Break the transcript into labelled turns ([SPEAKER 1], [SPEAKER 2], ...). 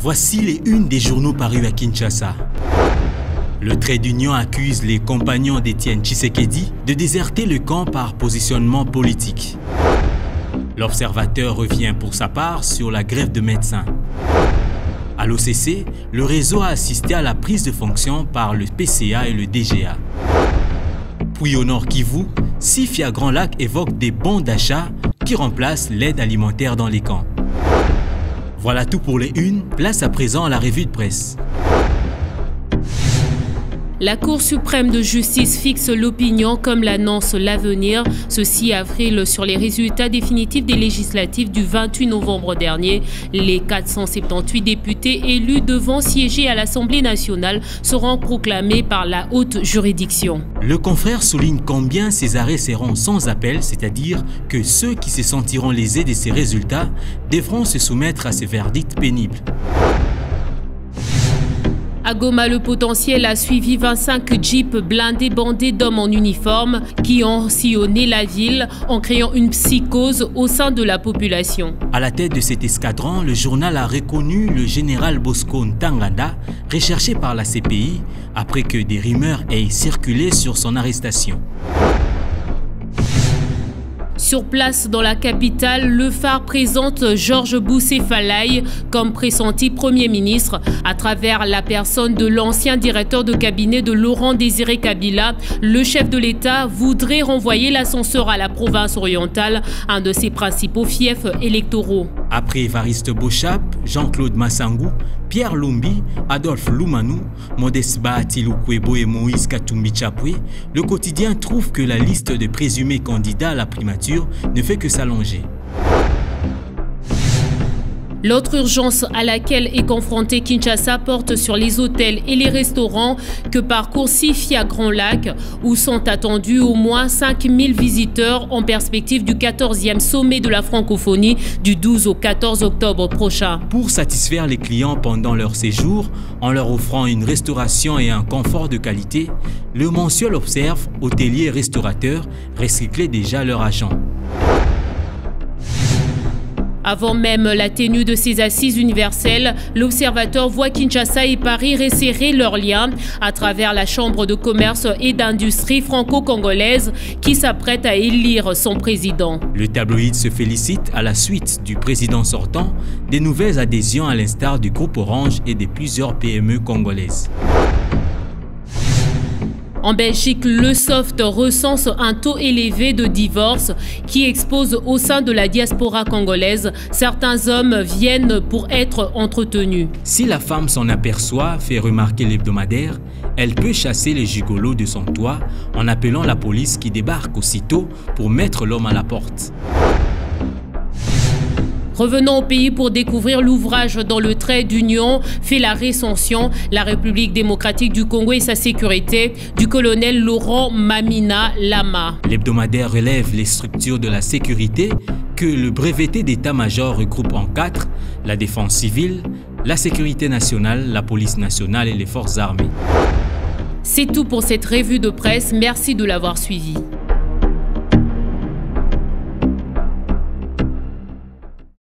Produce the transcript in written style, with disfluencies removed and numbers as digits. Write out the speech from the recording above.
[SPEAKER 1] Voici les unes des journaux parus à Kinshasa. Le trait d'union accuse les compagnons d'Étienne Tshisekedi de déserter le camp par positionnement politique. L'Observateur revient pour sa part sur la grève de médecins. À l'OCC, le réseau a assisté à la prise de fonction par le PCA et le DGA. Puis au Nord Kivu, Sifia Grand Lac évoque des bons d'achat qui remplacent l'aide alimentaire dans les camps. Voilà tout pour les unes, place à présent à la revue de presse.
[SPEAKER 2] La Cour suprême de justice fixe l'opinion comme l'annonce l'Avenir ce 6 avril sur les résultats définitifs des législatives du 28 novembre dernier. Les 478 députés élus devant siéger à l'Assemblée nationale seront proclamés par la haute juridiction.
[SPEAKER 1] Le confrère souligne combien ces arrêts seront sans appel, c'est-à-dire que ceux qui se sentiront lésés de ces résultats devront se soumettre à ces verdicts pénibles.
[SPEAKER 2] À Goma, le potentiel a suivi 25 jeeps blindés bandés d'hommes en uniforme qui ont sillonné la ville en créant une psychose au sein de la population.
[SPEAKER 1] À la tête de cet escadron, le journal a reconnu le général Bosco Ntaganda, recherché par la CPI après que des rumeurs aient circulé sur son arrestation.
[SPEAKER 2] Sur place dans la capitale, le phare présente Georges Boussé-Falaï comme pressenti Premier ministre. À travers la personne de l'ancien directeur de cabinet de Laurent Désiré Kabila, le chef de l'État voudrait renvoyer l'ascenseur à la province orientale, un de ses principaux fiefs électoraux.
[SPEAKER 1] Après Évariste Bochap, Jean-Claude Massangou, Pierre Lumbi, Adolphe Loumanou, Modeste Bahati-Lukwebo et Moïse Katumbi Chapwe, le quotidien trouve que la liste de présumés candidats à la primature ne fait que s'allonger.
[SPEAKER 2] L'autre urgence à laquelle est confronté Kinshasa porte sur les hôtels et les restaurants que parcourt Sifia Grand Lac, où sont attendus au moins 5000 visiteurs en perspective du 14e sommet de la francophonie du 12 au 14 octobre prochain.
[SPEAKER 1] Pour satisfaire les clients pendant leur séjour, en leur offrant une restauration et un confort de qualité, le mensuel observe hôteliers et restaurateurs recycler déjà leur argent.
[SPEAKER 2] Avant même la tenue de ces assises universelles, l'Observateur voit Kinshasa et Paris resserrer leurs liens à travers la Chambre de commerce et d'industrie franco-congolaise qui s'apprête à élire son président.
[SPEAKER 1] Le tabloïd se félicite à la suite du président sortant des nouvelles adhésions à l'instar du groupe Orange et de plusieurs PME congolaises.
[SPEAKER 2] En Belgique, le Soft recense un taux élevé de divorce qui expose au sein de la diaspora congolaise. Certains hommes viennent pour être entretenus.
[SPEAKER 1] Si la femme s'en aperçoit, fait remarquer l'hebdomadaire, elle peut chasser les gigolos de son toit en appelant la police qui débarque aussitôt pour mettre l'homme à la porte.
[SPEAKER 2] Revenons au pays pour découvrir l'ouvrage dans le trait d'union fait la recension, la République démocratique du Congo et sa sécurité du colonel Laurent Mamina Lama.
[SPEAKER 1] L'hebdomadaire relève les structures de la sécurité que le breveté d'état-major regroupe en 4, la défense civile, la sécurité nationale, la police nationale et les forces armées.
[SPEAKER 2] C'est tout pour cette revue de presse, merci de l'avoir suivi.